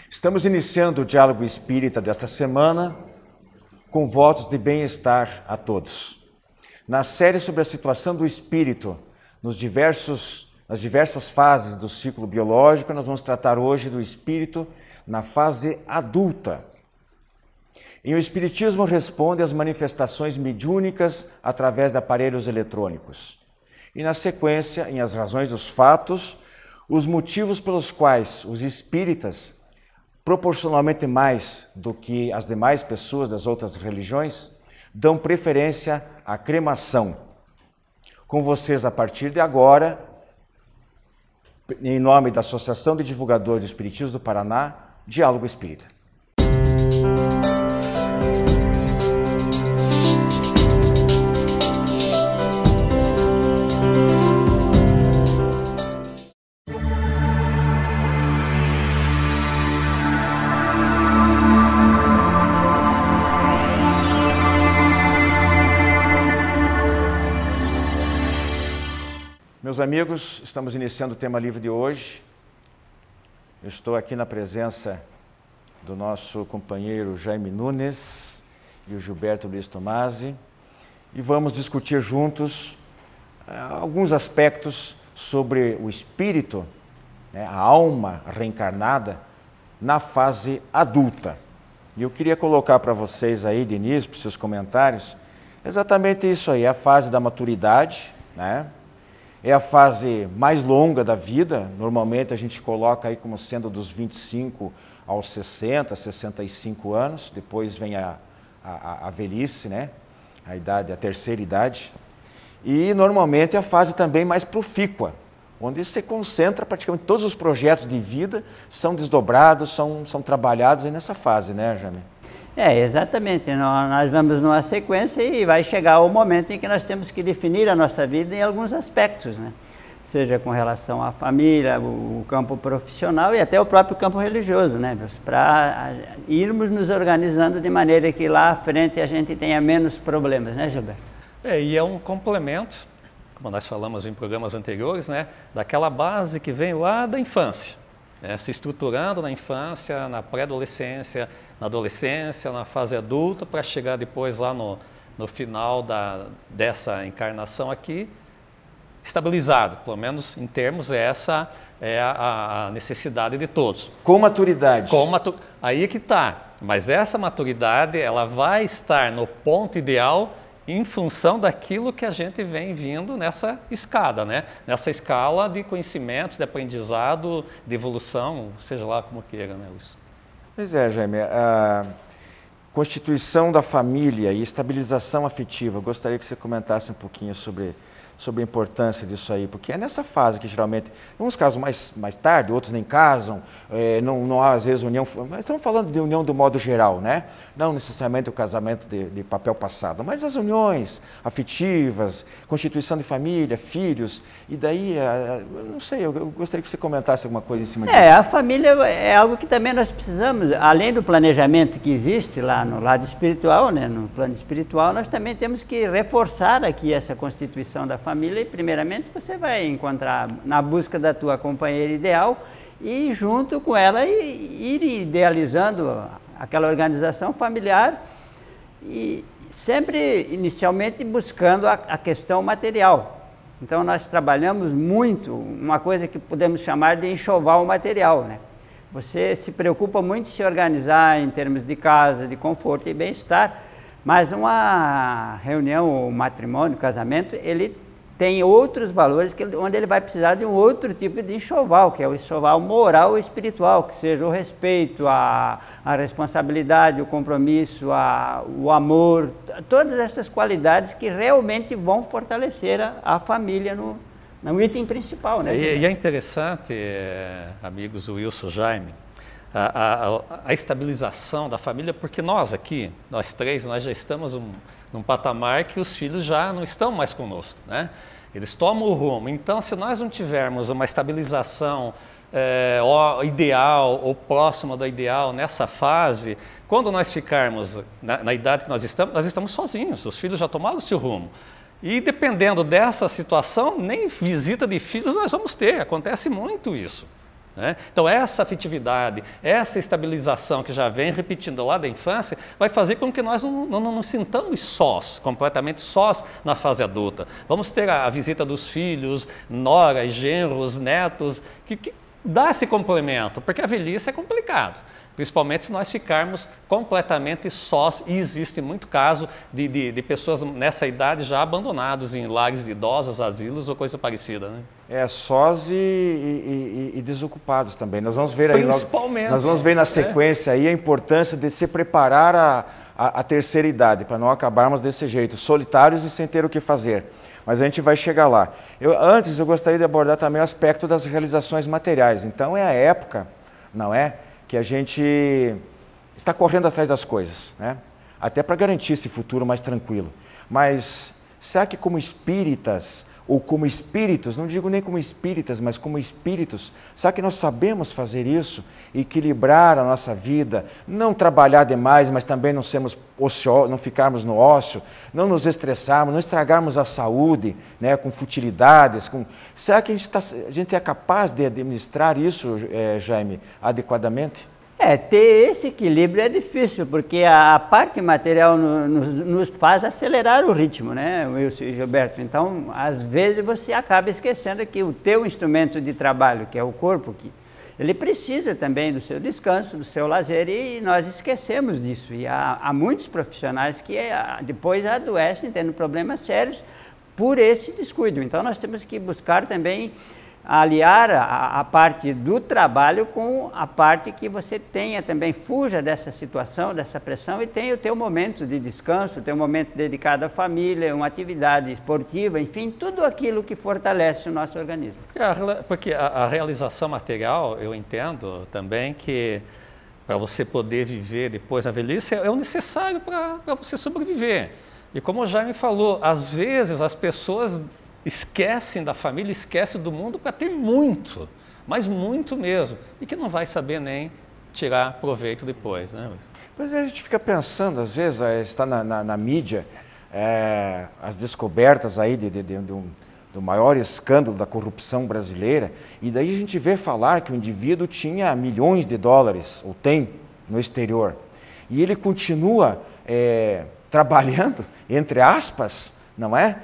Estamos iniciando o Diálogo Espírita desta semana com votos de bem-estar a todos. Na série sobre a situação do espírito nas diversas fases do ciclo biológico, nós vamos tratar hoje do espírito na fase adulta. E o Espiritismo responde às manifestações mediúnicas através de aparelhos eletrônicos. E na sequência, em As Razões dos Fatos, os motivos pelos quais os espíritas, proporcionalmente mais do que as demais pessoas das outras religiões, dão preferência à cremação. Com vocês, a partir de agora, em nome da Associação de Divulgadores do Espiritismo do Paraná, Diálogo Espírita. Meus amigos, estamos iniciando o tema livre de hoje. Eu estou aqui na presença do nosso companheiro Jaime Nunes e o Gilberto Luiz Tomasi e vamos discutir juntos alguns aspectos sobre o espírito, a alma reencarnada na fase adulta. E eu queria colocar para vocês aí, de início, para os seus comentários, exatamente isso aí, a fase da maturidade, né? É a fase mais longa da vida, normalmente a gente coloca aí como sendo dos 25 aos 60, 65 anos, depois vem a velhice, né? A idade, a terceira idade. E normalmente é a fase também mais profícua, onde se concentra praticamente todos os projetos de vida, são desdobrados, são trabalhados aí nessa fase, né, Jaime? Exatamente. Nós vamos numa sequência e vai chegar o momento em que nós temos que definir a nossa vida em alguns aspectos, né? Seja com relação à família, o campo profissional e até o próprio campo religioso, né? Para irmos nos organizando de maneira que lá à frente a gente tenha menos problemas, né, Gilberto? E é um complemento, como nós falamos em programas anteriores, né? Daquela base que vem lá da infância, se estruturando na infância, na pré-adolescência, na adolescência, na fase adulta, para chegar depois lá no final dessa encarnação aqui, estabilizado, pelo menos em termos, essa é a necessidade de todos. Com maturidade. Aí é que está, mas essa maturidade ela vai estar no ponto ideal em função daquilo que a gente vem vindo nessa escada, né? Nessa escala de conhecimentos, de aprendizado, de evolução, seja lá como queira, né, Luiz? Pois é, Jaime, a constituição da família e estabilização afetiva, eu gostaria que você comentasse um pouquinho sobre a importância disso aí, porque é nessa fase que geralmente, em uns casos mais tarde, outros nem casam, não há às vezes união, mas estamos falando de união do modo geral, né? Não necessariamente o casamento de papel passado, mas as uniões afetivas, constituição de família, filhos, e daí, não sei, eu gostaria que você comentasse alguma coisa em cima disso. A família é algo que também nós precisamos, além do planejamento que existe lá no lado espiritual, né? No plano espiritual, nós também temos que reforçar aqui essa constituição da família e primeiramente você vai encontrar na busca da tua companheira ideal e junto com ela ir idealizando aquela organização familiar e sempre inicialmente buscando a questão material. Então nós trabalhamos muito uma coisa que podemos chamar de enxoval material, né? Você se preocupa muito em se organizar em termos de casa, de conforto e bem-estar, mas uma reunião, um matrimônio, casamento, ele tem outros valores onde ele vai precisar de um outro tipo de enxoval, que é o enxoval moral e espiritual, que seja o respeito, a responsabilidade, o compromisso, o amor, todas essas qualidades que realmente vão fortalecer a família no item principal, né? E é interessante, amigos Wilson, Jaime, a estabilização da família, porque nós aqui, nós três, nós já estamos num patamar que os filhos já não estão mais conosco, né? Eles tomam o rumo. Então, se nós não tivermos uma estabilização ideal ou próxima do ideal nessa fase, quando nós ficarmos na idade que nós estamos sozinhos, os filhos já tomaram o seu rumo. E dependendo dessa situação, nem visita de filhos nós vamos ter, acontece muito isso. né? Então essa afetividade, essa estabilização que já vem repetindo lá da infância, vai fazer com que nós não nos sintamos sós, completamente sós na fase adulta. Vamos ter a visita dos filhos, noras, genros, netos, que dá esse complemento, porque a velhice é complicado. Principalmente se nós ficarmos completamente sós, e existe muito caso de pessoas nessa idade já abandonados em lares de idosos, asilos ou coisa parecida, né? Sós e desocupados também. Nós vamos ver aí, principalmente. Nós vamos ver na sequência aí a importância de se preparar a terceira idade, para não acabarmos desse jeito, solitários e sem ter o que fazer. Mas a gente vai chegar lá. Antes eu gostaria de abordar também o aspecto das realizações materiais. Então é a época, não é? Que a gente está correndo atrás das coisas, né? Até para garantir esse futuro mais tranquilo. Mas será que como espíritas, ou como espíritos, não digo nem como espíritas, mas como espíritos, será que nós sabemos fazer isso? Equilibrar a nossa vida, não trabalhar demais, mas também não sermos não ficarmos no ócio, não nos estressarmos, não estragarmos a saúde, né, com futilidades. Será que a gente é capaz de administrar isso, Jaime, adequadamente? Ter esse equilíbrio é difícil, porque a parte material nos faz acelerar o ritmo, né, Wilson e Gilberto? Então, às vezes você acaba esquecendo que o teu instrumento de trabalho, que é o corpo, ele precisa também do seu descanso, do seu lazer, e nós esquecemos disso. E há muitos profissionais que depois adoecem, tendo problemas sérios por esse descuido. Então, nós temos que buscar também aliar a parte do trabalho com a parte que você tenha também, fuja dessa situação, dessa pressão, e tenha o teu momento de descanso, o teu momento dedicado à família, uma atividade esportiva, enfim, tudo aquilo que fortalece o nosso organismo. Porque a realização material, eu entendo também que para você poder viver depois da velhice é o necessário para você sobreviver. E como o Jaime falou, às vezes as pessoas esquecem da família, esquecem do mundo para ter muito, mas muito mesmo, e que não vai saber nem tirar proveito depois, né? Pois é, a gente fica pensando, às vezes, está na mídia, as descobertas aí do maior escândalo da corrupção brasileira, e daí a gente vê falar que o indivíduo tinha milhões de dólares, ou tem, no exterior, e ele continua trabalhando, entre aspas, não é?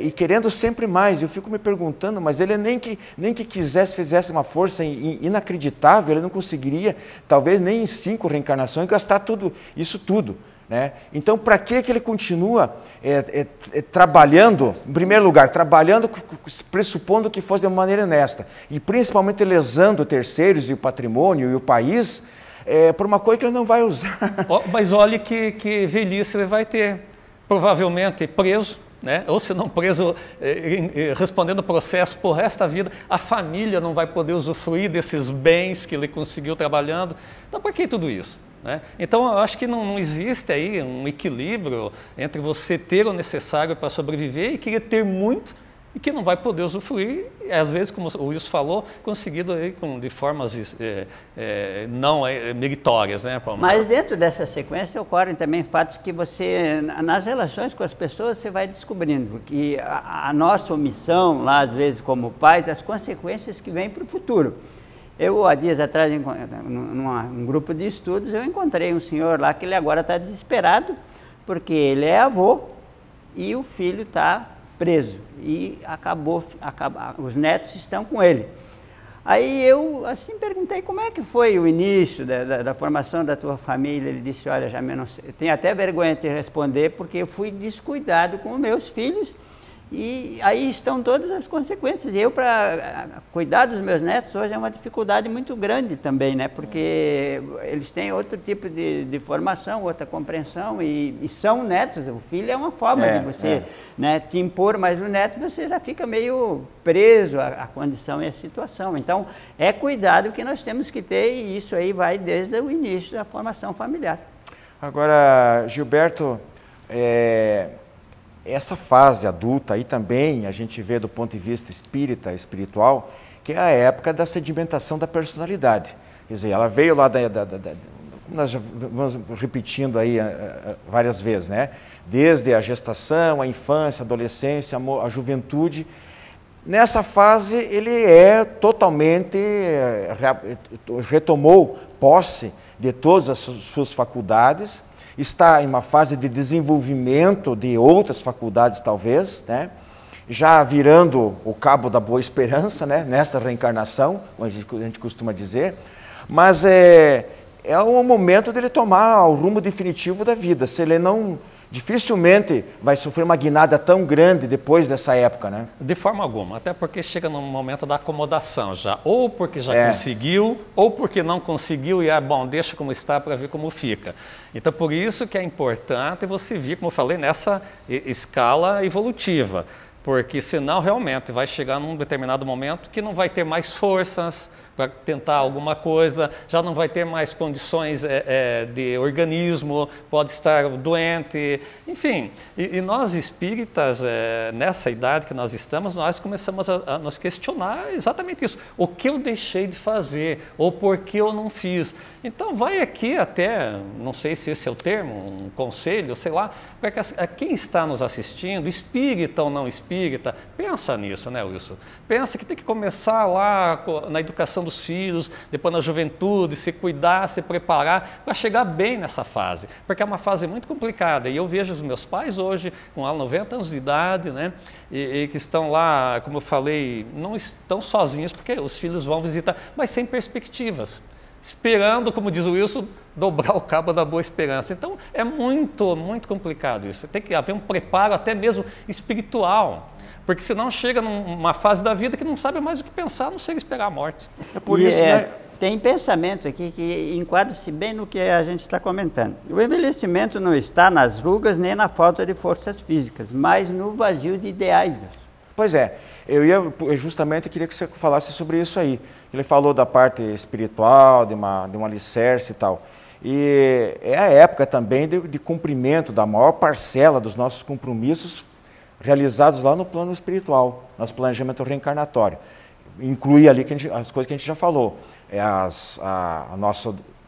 E querendo sempre mais. Eu fico me perguntando, mas ele nem que fizesse uma força inacreditável, ele não conseguiria, talvez nem em 5 reencarnações, gastar isso tudo, né? Então, para que ele continua trabalhando, em primeiro lugar, trabalhando pressupondo que fosse de uma maneira honesta, e principalmente lesando terceiros e o patrimônio e o país, por uma coisa que ele não vai usar. Mas olhe que velhice ele vai ter, provavelmente preso, né? Ou se não preso, respondendo o processo por resto da vida, a família não vai poder usufruir desses bens que ele conseguiu trabalhando. Então, para que tudo isso, né? Então, eu acho que não existe aí um equilíbrio entre você ter o necessário para sobreviver e querer ter muito e que não vai poder usufruir, às vezes, como o Wilson falou, conseguido aí de formas não meritórias, né, Paulo? Mas dentro dessa sequência ocorrem também fatos que você, nas relações com as pessoas, você vai descobrindo que a nossa omissão, lá às vezes como pais, as consequências que vêm para o futuro. Eu, há dias atrás, num grupo de estudos, eu encontrei um senhor lá que ele agora está desesperado, porque ele é avô e o filho está preso, e os netos estão com ele. Aí eu assim perguntei como é que foi o início da formação da tua família. Ele disse, olha, já não sei, eu tenho até vergonha de responder, porque eu fui descuidado com os meus filhos, e aí estão todas as consequências. E eu, para cuidar dos meus netos, hoje é uma dificuldade muito grande também, né? Porque eles têm outro tipo de formação, outra compreensão, e são netos. O filho é uma forma de você né, te impor, mas o neto você já fica meio preso à condição e à situação. Então, é cuidado que nós temos que ter, e isso aí vai desde o início da formação familiar. Agora, Gilberto, essa fase adulta aí também a gente vê do ponto de vista espiritual, que é a época da sedimentação da personalidade. Quer dizer, ela veio lá nós já vamos repetindo aí várias vezes, né? Desde a gestação, a infância, a adolescência, a juventude. Nessa fase, ele é totalmente, retomou posse de todas as suas faculdades, está em uma fase de desenvolvimento de outras faculdades, talvez, né? Já virando o cabo da boa esperança, né? Nesta reencarnação, como a gente costuma dizer, mas é o momento dele tomar o rumo definitivo da vida. Se ele não, dificilmente vai sofrer uma guinada tão grande depois dessa época, né? De forma alguma, até porque chega num momento da acomodação já, ou porque já conseguiu, ou porque não conseguiu e, bom, deixa como está para ver como fica. Então, por isso que é importante você vir, como eu falei, nessa escala evolutiva, porque senão realmente vai chegar num determinado momento que não vai ter mais forças para tentar alguma coisa, já não vai ter mais condições de organismo, pode estar doente, enfim. E nós espíritas, nessa idade que nós estamos, nós começamos a nos questionar exatamente isso. O que eu deixei de fazer, ou por que eu não fiz? Então vai aqui até, não sei se esse é o termo, um conselho, sei lá, para quem está nos assistindo, espírita ou não espírita, pensa nisso, né, Wilson? Pensa que tem que começar lá na educação dos filhos, depois na juventude, se cuidar, se preparar para chegar bem nessa fase, porque é uma fase muito complicada. E eu vejo os meus pais hoje, com 90 anos de idade, né, e que estão lá, como eu falei, não estão sozinhos, porque os filhos vão visitar, mas sem perspectivas. Esperando, como diz o Wilson, dobrar o cabo da boa esperança. Então, é muito, muito complicado isso. Tem que haver um preparo até mesmo espiritual, porque senão chega numa fase da vida que não sabe mais o que pensar, a não ser esperar a morte. É por isso, né? Tem pensamento aqui que enquadra-se bem no que a gente está comentando. O envelhecimento não está nas rugas nem na falta de forças físicas, mas no vazio de ideais. Pois é, eu justamente queria que você falasse sobre isso aí. Ele falou da parte espiritual, de um alicerce e tal. E é a época também de cumprimento da maior parcela dos nossos compromissos realizados lá no plano espiritual, nosso planejamento reencarnatório. Inclui ali as coisas que a gente já falou,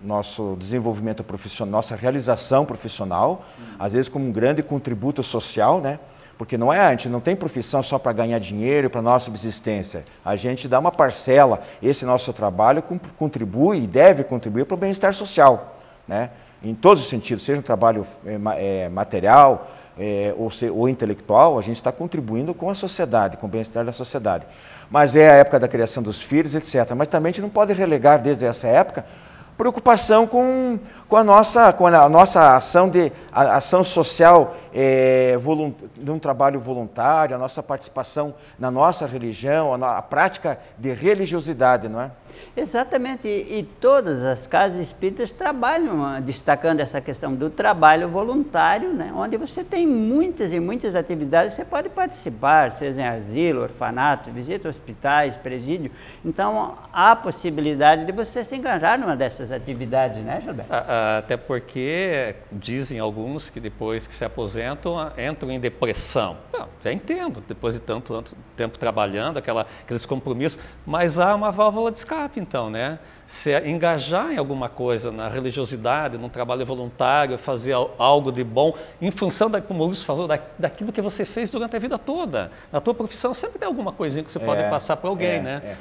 nosso desenvolvimento profissional, nossa realização profissional, às vezes como um grande contributo social, né? Porque a gente não tem profissão só para ganhar dinheiro, para nossa subsistência. A gente dá uma parcela, esse nosso trabalho contribui e deve contribuir para o bem-estar social, né? Em todos os sentidos, seja um trabalho material ou intelectual, a gente está contribuindo com a sociedade, com o bem-estar da sociedade. Mas é a época da criação dos filhos, etc. Mas também a gente não pode relegar desde essa época preocupação com a nossa ação social, de um trabalho voluntário, a nossa participação na nossa religião, a prática de religiosidade, não é? Exatamente, e todas as casas espíritas trabalham, destacando essa questão do trabalho voluntário, né? Onde você tem muitas e muitas atividades que você pode participar, seja em asilo, orfanato, visita a hospitais, presídio. Então, há possibilidade de você se engajar numa dessas atividades, né, Gilberto? Até porque dizem alguns que depois que se aposentam, entram em depressão. Não, já entendo, depois de tanto tempo trabalhando, aqueles compromissos, mas há uma válvula de escape, então, né? Se engajar em alguma coisa, na religiosidade, num trabalho voluntário, fazer algo de bom, em função, como o Wilson falou, daquilo que você fez durante a vida toda. Na tua profissão sempre tem alguma coisinha que você pode passar para alguém, né?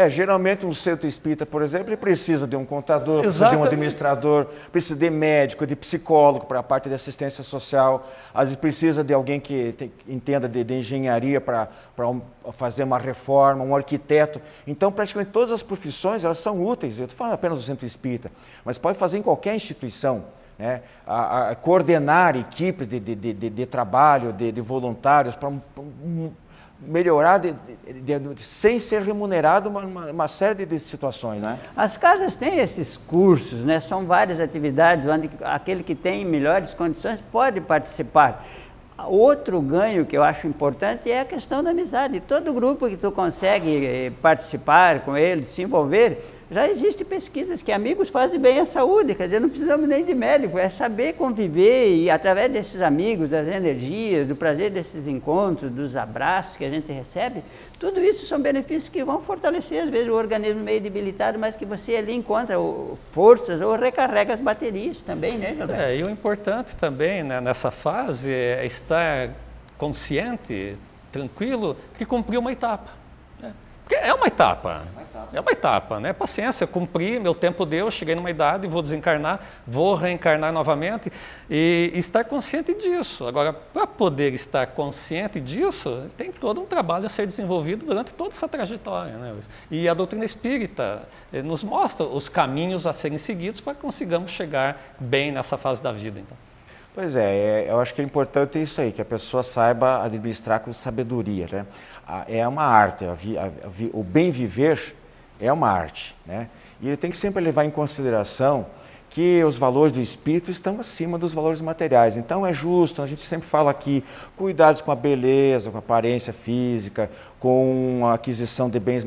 Geralmente um centro espírita, por exemplo, ele precisa de um contador, precisa de um administrador, precisa de médico, de psicólogo para a parte de assistência social, às vezes precisa de alguém que entenda de engenharia para fazer uma reforma, um arquiteto. Então, praticamente todas as profissões, elas são úteis. Eu estou falando apenas do centro espírita, mas pode fazer em qualquer instituição, né? Coordenar equipes de trabalho, de voluntários para melhorar sem ser remunerado uma série de situações, né? As casas têm esses cursos, né? São várias atividades onde aquele que tem melhores condições pode participar. Outro ganho que eu acho importante é a questão da amizade. Todo grupo que tu consegue participar com ele, se envolver, já existem pesquisas que amigos fazem bem à saúde, quer dizer, não precisamos nem de médico, é saber conviver e através desses amigos, das energias, do prazer desses encontros, dos abraços que a gente recebe, tudo isso são benefícios que vão fortalecer, às vezes, o organismo meio debilitado, mas que você ali encontra forças ou recarrega as baterias também, né, Gilberto? E o importante também, né, nessa fase é estar consciente, tranquilo, que cumpriu uma etapa. Porque é uma etapa. É uma etapa, né? Paciência, cumpri, meu tempo deu, cheguei numa idade, vou desencarnar, vou reencarnar novamente e estar consciente disso. Agora, para poder estar consciente disso, tem todo um trabalho a ser desenvolvido durante toda essa trajetória, né? E a doutrina espírita nos mostra os caminhos a serem seguidos para que consigamos chegar bem nessa fase da vida, então. Pois é, eu acho que é importante isso aí, que a pessoa saiba administrar com sabedoria, né? É uma arte, o bem viver é uma arte, né? E ele tem que sempre levar em consideração que os valores do espírito estão acima dos valores materiais. Então é justo, a gente sempre fala aqui, cuidados com a beleza, com a aparência física, com a aquisição de bens,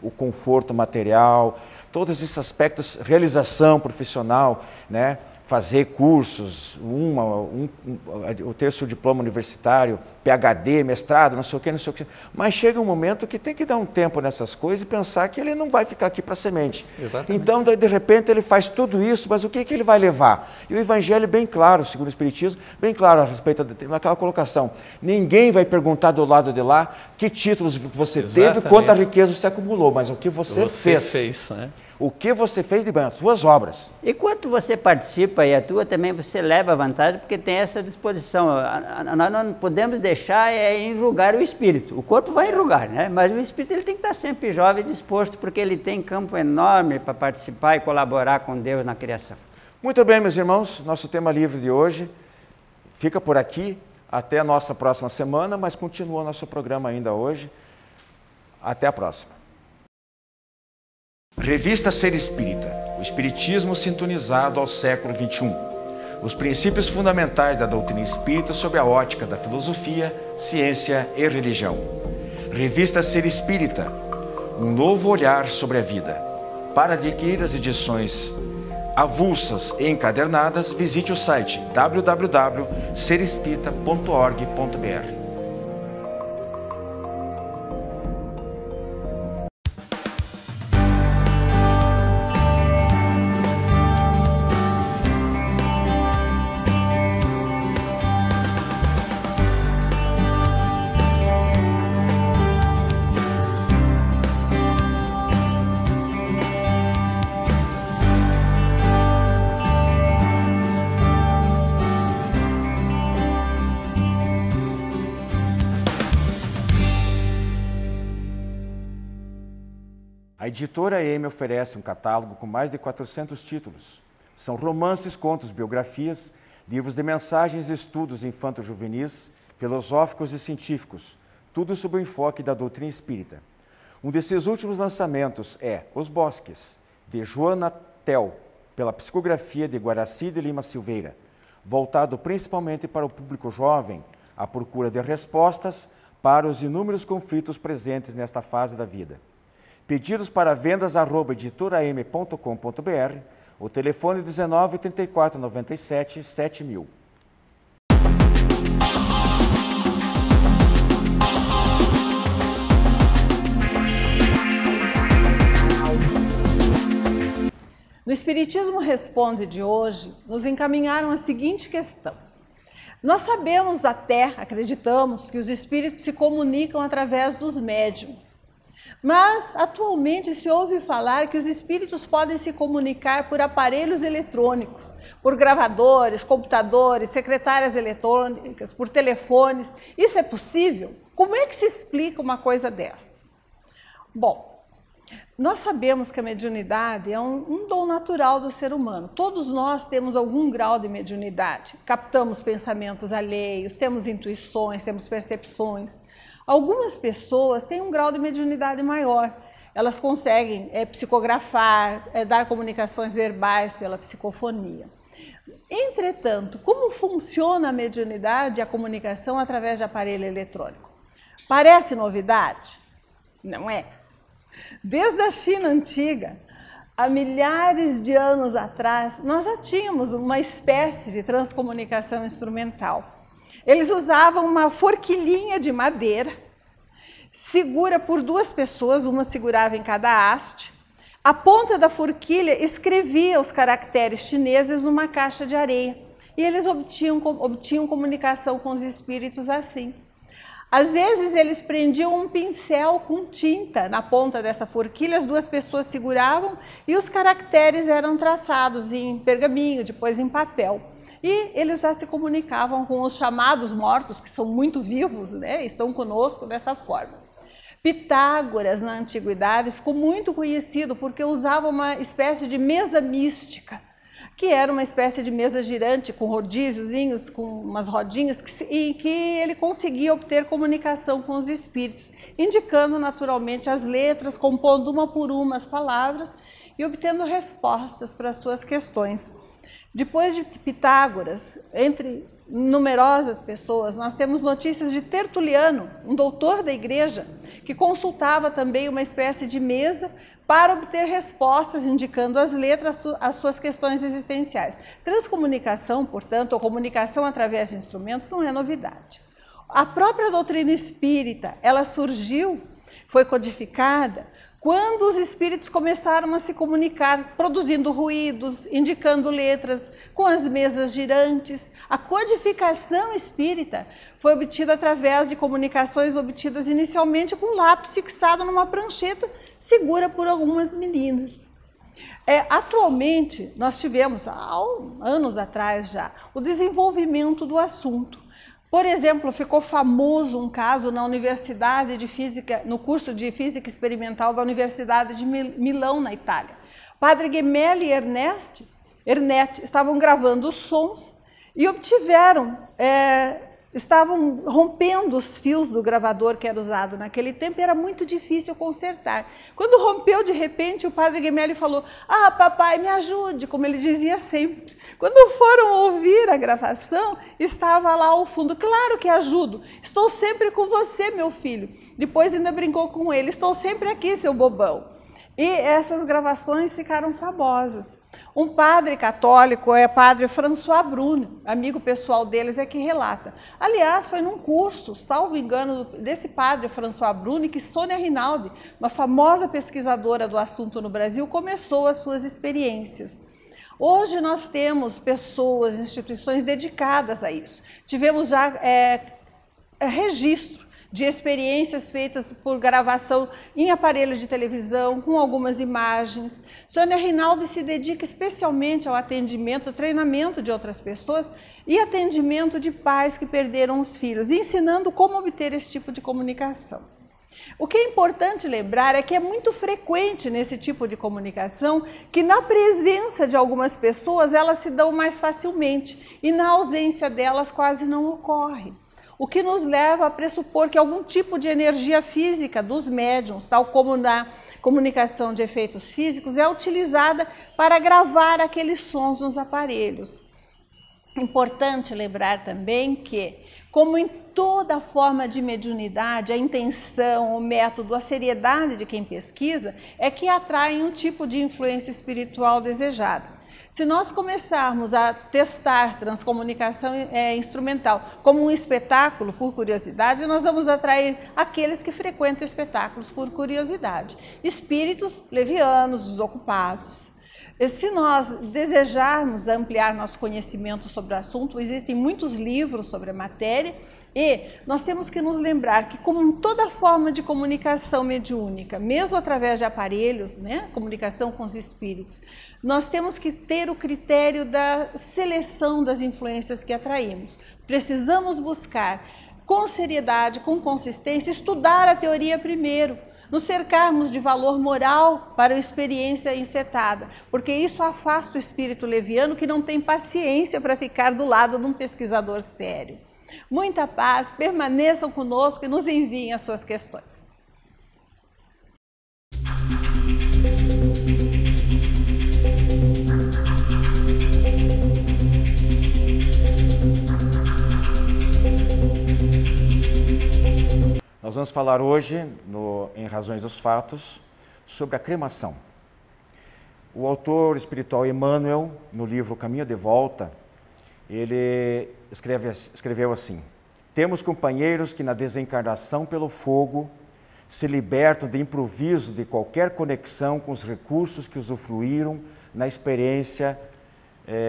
o conforto material, todos esses aspectos, realização profissional, né? Fazer cursos, ter o seu diploma universitário, PhD, mestrado, não sei o que. Mas chega um momento que tem que dar um tempo nessas coisas e pensar que ele não vai ficar aqui para semente. Exatamente. Então, de repente, ele faz tudo isso, mas o que ele vai levar? E o Evangelho, bem claro, segundo o Espiritismo, bem claro a respeito daquela colocação. Ninguém vai perguntar do lado de lá que títulos você teve, quanta riqueza você acumulou, mas o que você fez. Né? O que você fez de bem, as suas obras. E quanto você participa e atua, também você leva vantagem, porque tem essa disposição. Nós não podemos deixar enrugar o espírito. O corpo vai enrugar, né? Mas o espírito ele tem que estar sempre jovem e disposto, porque ele tem campo enorme para participar e colaborar com Deus na criação. Muito bem, meus irmãos, nosso tema livre de hoje fica por aqui. Até a nossa próxima semana, mas continua nosso programa ainda hoje. Até a próxima. Revista Ser Espírita, o Espiritismo sintonizado ao século XXI. Os princípios fundamentais da doutrina espírita sob a ótica da filosofia, ciência e religião. Revista Ser Espírita, um novo olhar sobre a vida. Para adquirir as edições avulsas e encadernadas, visite o site www.serespirita.org.br. A editora EME oferece um catálogo com mais de 400 títulos. São romances, contos, biografias, livros de mensagens e estudos infanto-juvenis, filosóficos e científicos, tudo sob o enfoque da doutrina espírita. Um desses últimos lançamentos é Os Bosques, de Joana Tel, pela psicografia de Guaraci de Lima Silveira, voltado principalmente para o público jovem, à procura de respostas para os inúmeros conflitos presentes nesta fase da vida. Pedidos para vendas@editoraem.com.br, o telefone 19 34 97 7000. No Espiritismo Responde de hoje, nos encaminharam a seguinte questão. Nós sabemos acreditamos que os espíritos se comunicam através dos médiuns. Mas, atualmente, se ouve falar que os espíritos podem se comunicar por aparelhos eletrônicos, por gravadores, computadores, secretárias eletrônicas, por telefones. Isso é possível? Como é que se explica uma coisa dessas? Bom, nós sabemos que a mediunidade é um dom natural do ser humano. Todos nós temos algum grau de mediunidade. Captamos pensamentos alheios, temos intuições, temos percepções. Algumas pessoas têm um grau de mediunidade maior. Elas conseguem psicografar, dar comunicações verbais pela psicofonia. Entretanto, como funciona a mediunidade e a comunicação através de aparelho eletrônico? Parece novidade? Não é. Desde a China antiga, há milhares de anos atrás, nós já tínhamos uma espécie de transcomunicação instrumental. Eles usavam uma forquilhinha de madeira, segura por duas pessoas, uma segurava em cada haste. A ponta da forquilha escrevia os caracteres chineses numa caixa de areia. E eles obtinham comunicação com os espíritos assim. Às vezes eles prendiam um pincel com tinta na ponta dessa forquilha, as duas pessoas seguravam e os caracteres eram traçados em pergaminho, depois em papel. E eles já se comunicavam com os chamados mortos, que são muito vivos, né? Estão conosco dessa forma. Pitágoras, na antiguidade, ficou muito conhecido porque usava uma espécie de mesa mística, que era uma espécie de mesa girante com rodíziozinhos, com umas rodinhas, e que ele conseguia obter comunicação com os espíritos, indicando naturalmente as letras, compondo uma por uma as palavras e obtendo respostas para as suas questões. Depois de Pitágoras, entre numerosas pessoas, nós temos notícias de Tertuliano, um doutor da igreja, que consultava também uma espécie de mesa para obter respostas, indicando as letras, as suas questões existenciais. Transcomunicação, portanto, ou comunicação através de instrumentos, não é novidade. A própria doutrina espírita, ela surgiu, foi codificada, quando os espíritos começaram a se comunicar, produzindo ruídos, indicando letras, com as mesas girantes. A codificação espírita foi obtida através de comunicações obtidas inicialmente com lápis fixado numa prancheta, segura por algumas meninas. Atualmente, nós tivemos, há anos atrás já, o desenvolvimento do assunto. Por exemplo, ficou famoso um caso na Universidade de Física, no curso de Física Experimental da Universidade de Milão, na Itália. Padre Gemelli e Ernetti estavam gravando os sons e estavam rompendo os fios do gravador que era usado naquele tempo, e era muito difícil consertar. Quando rompeu, de repente, o Padre Gemelli falou: "Ah, papai, me ajude", como ele dizia sempre. Quando foram ouvir a gravação, estava lá ao fundo: "Claro que ajudo, estou sempre com você, meu filho". Depois ainda brincou com ele: "Estou sempre aqui, seu bobão". E essas gravações ficaram famosas. Um padre católico, padre François Brune, amigo pessoal deles, é que relata. Aliás, foi num curso, salvo engano, desse padre François Brune, que Sônia Rinaldi, uma famosa pesquisadora do assunto no Brasil, começou as suas experiências. Hoje nós temos pessoas, instituições dedicadas a isso. Tivemos já registro de experiências feitas por gravação em aparelhos de televisão, com algumas imagens. Sônia Rinaldi se dedica especialmente ao atendimento, treinamento de outras pessoas e atendimento de pais que perderam os filhos, ensinando como obter esse tipo de comunicação. O que é importante lembrar é que é muito frequente nesse tipo de comunicação que na presença de algumas pessoas elas se dão mais facilmente e na ausência delas quase não ocorre. O que nos leva a pressupor que algum tipo de energia física dos médiuns, tal como na comunicação de efeitos físicos, é utilizada para gravar aqueles sons nos aparelhos. Importante lembrar também que, como em toda forma de mediunidade, a intenção, o método, a seriedade de quem pesquisa é que atraem um tipo de influência espiritual desejada. Se nós começarmos a testar transcomunicação instrumental como um espetáculo por curiosidade, nós vamos atrair aqueles que frequentam espetáculos por curiosidade. Espíritos levianos, desocupados. Se nós desejarmos ampliar nosso conhecimento sobre o assunto, existem muitos livros sobre a matéria e nós temos que nos lembrar que, como em toda forma de comunicação mediúnica, mesmo através de aparelhos, né, comunicação com os espíritos, nós temos que ter o critério da seleção das influências que atraímos. Precisamos buscar com seriedade, com consistência, estudar a teoria primeiro, nos cercarmos de valor moral para a experiência encetada, porque isso afasta o espírito leviano que não tem paciência para ficar do lado de um pesquisador sério. Muita paz, permaneçam conosco e nos enviem as suas questões. Nós vamos falar hoje, em Razões dos Fatos, sobre a cremação. O autor espiritual Emmanuel, no livro Caminho de Volta, ele escreveu assim: temos companheiros que na desencarnação pelo fogo se libertam de improviso de qualquer conexão com os recursos que usufruíram na experiência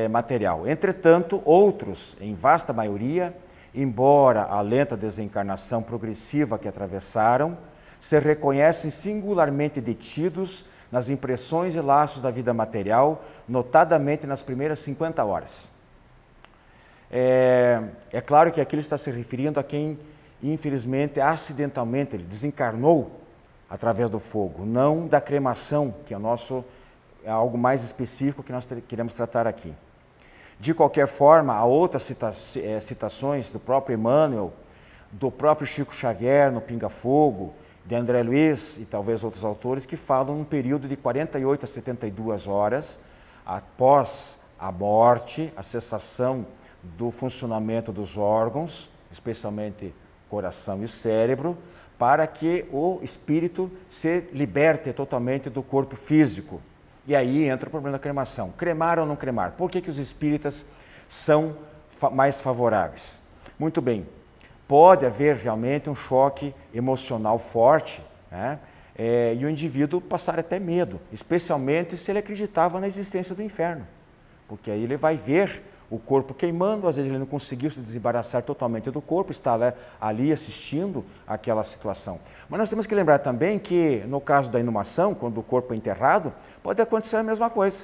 material. Entretanto, outros, em vasta maioria, embora a lenta desencarnação progressiva que atravessaram, se reconhecem singularmente detidos nas impressões e laços da vida material, notadamente nas primeiras 50 horas. É claro que aqui ele está se referindo a quem, infelizmente, acidentalmente, ele desencarnou através do fogo, não da cremação, que é algo mais específico que nós queremos tratar aqui. De qualquer forma, há outras citações do próprio Emmanuel, do próprio Chico Xavier no Pinga Fogo, de André Luiz e talvez outros autores que falam um período de 48 a 72 horas após a morte, a cessação do funcionamento dos órgãos, especialmente coração e cérebro, para que o espírito se liberte totalmente do corpo físico. E aí entra o problema da cremação. Cremar ou não cremar? Por que os espíritas são mais favoráveis? Muito bem, pode haver realmente um choque emocional forte, né? E o indivíduo passar até medo, especialmente se ele acreditava na existência do inferno. Porque aí ele vai ver o corpo queimando, às vezes ele não conseguiu se desembaraçar totalmente do corpo, está ali assistindo aquela situação. Mas nós temos que lembrar também que, no caso da inumação, quando o corpo é enterrado, pode acontecer a mesma coisa.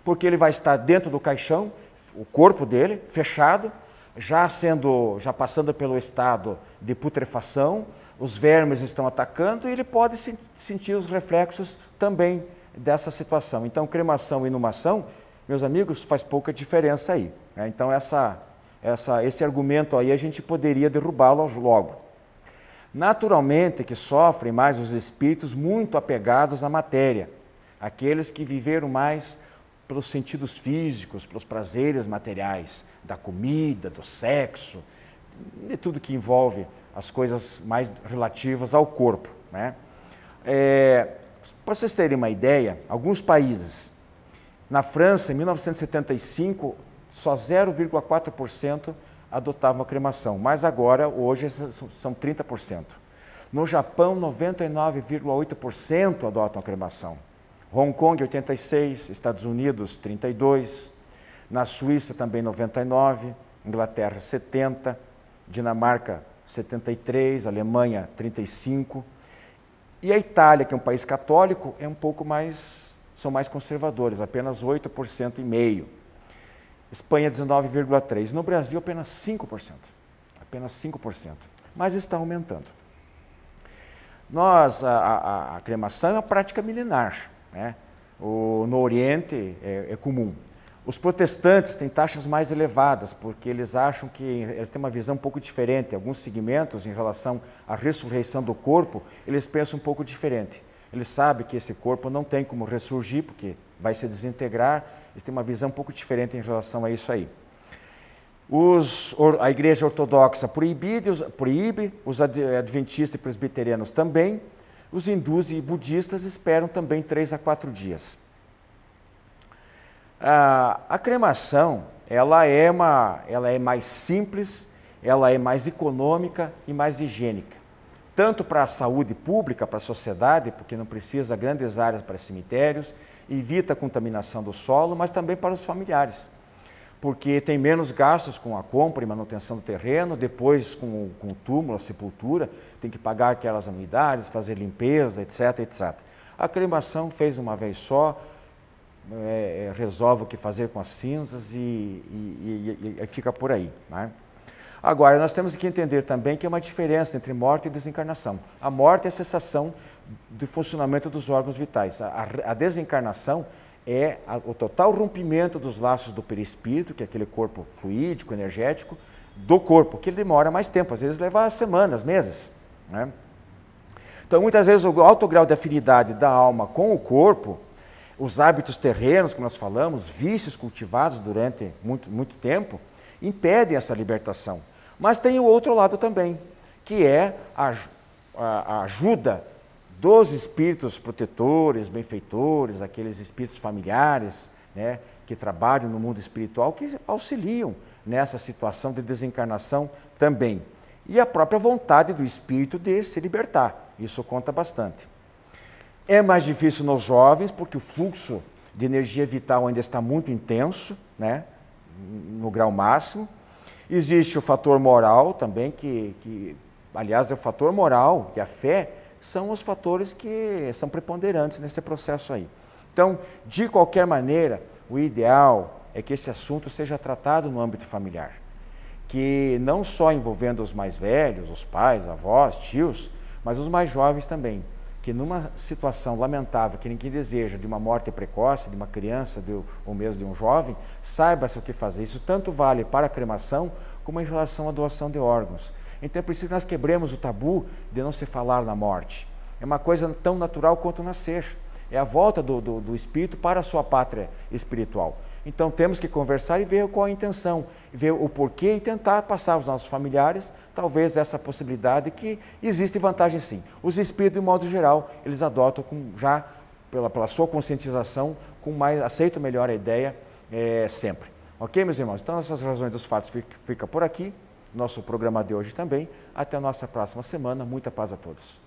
Porque ele vai estar dentro do caixão, o corpo dele, fechado, já passando pelo estado de putrefação, os vermes estão atacando e ele pode sentir os reflexos também dessa situação. Então, cremação e inumação, meus amigos, faz pouca diferença aí, né? Então, esse argumento aí a gente poderia derrubá-lo logo. Naturalmente que sofrem mais os espíritos muito apegados à matéria, aqueles que viveram mais pelos sentidos físicos, pelos prazeres materiais, da comida, do sexo, de tudo que envolve as coisas mais relativas ao corpo, né? Para vocês terem uma ideia, alguns países, na França, em 1975, só 0,4% adotavam a cremação, mas agora, hoje, são 30%. No Japão, 99,8% adotam a cremação. Hong Kong, 86%, Estados Unidos, 32%, na Suíça também 99%, Inglaterra, 70%, Dinamarca, 73%, Alemanha, 35%, e a Itália, que é um país católico, é um pouco mais... são mais conservadores, apenas 8,5%. Espanha, 19,3%. No Brasil, apenas 5%. Apenas 5%. Mas está aumentando. A cremação é uma prática milenar, né? No Oriente é comum. Os protestantes têm taxas mais elevadas, porque eles acham que eles têm uma visão um pouco diferente. Alguns segmentos, em relação à ressurreição do corpo, eles pensam um pouco diferente. Eles sabem que esse corpo não tem como ressurgir, porque vai se desintegrar. Eles têm uma visão um pouco diferente em relação a isso aí. A Igreja Ortodoxa proíbe, os adventistas e presbiterianos também. Os hindus e budistas esperam também 3 a 4 dias. A cremação, ela é mais simples, ela é mais econômica e mais higiênica. Tanto para a saúde pública, para a sociedade, porque não precisa grandes áreas para cemitérios, evita a contaminação do solo, mas também para os familiares, porque tem menos gastos com a compra e manutenção do terreno, depois com o túmulo, a sepultura, tem que pagar aquelas anuidades, fazer limpeza, etc, etc. A cremação fez uma vez só, resolve o que fazer com as cinzas e fica por aí, né? Agora, nós temos que entender também que há uma diferença entre morte e desencarnação. A morte é a cessação do funcionamento dos órgãos vitais. A desencarnação é o total rompimento dos laços do perispírito, que é aquele corpo fluídico, energético, do corpo, que ele demora mais tempo, às vezes leva semanas, meses, né? Então, muitas vezes, o alto grau de afinidade da alma com o corpo, os hábitos terrenos, como nós falamos, vícios cultivados durante muito tempo, impedem essa libertação. Mas tem o outro lado também, que é a ajuda dos espíritos protetores, benfeitores, aqueles espíritos familiares, né, que trabalham no mundo espiritual, que auxiliam nessa situação de desencarnação também. E a própria vontade do espírito de se libertar, isso conta bastante. É mais difícil nos jovens, porque o fluxo de energia vital ainda está muito intenso, né, no grau máximo. Existe o fator moral também, que aliás, é o fator moral e a fé são os fatores que são preponderantes nesse processo aí. Então, de qualquer maneira, o ideal é que esse assunto seja tratado no âmbito familiar, que não só envolvendo os mais velhos, os pais, avós, tios, mas os mais jovens também, que numa situação lamentável que ninguém deseja, de uma morte precoce, de uma criança ou mesmo de um jovem, saiba-se o que fazer. Isso tanto vale para a cremação como em relação à doação de órgãos. Então é preciso que nós quebremos o tabu de não se falar na morte. É uma coisa tão natural quanto nascer. É a volta do espírito para a sua pátria espiritual. Então temos que conversar e ver qual a intenção, ver o porquê e tentar passar aos nossos familiares, talvez essa possibilidade que existe vantagem sim. Os espíritos, de modo geral, eles adotam já pela sua conscientização, aceitam melhor a ideia sempre. Ok, meus irmãos? Então essas razões dos fatos ficam por aqui. Nosso programa de hoje também. Até a nossa próxima semana. Muita paz a todos.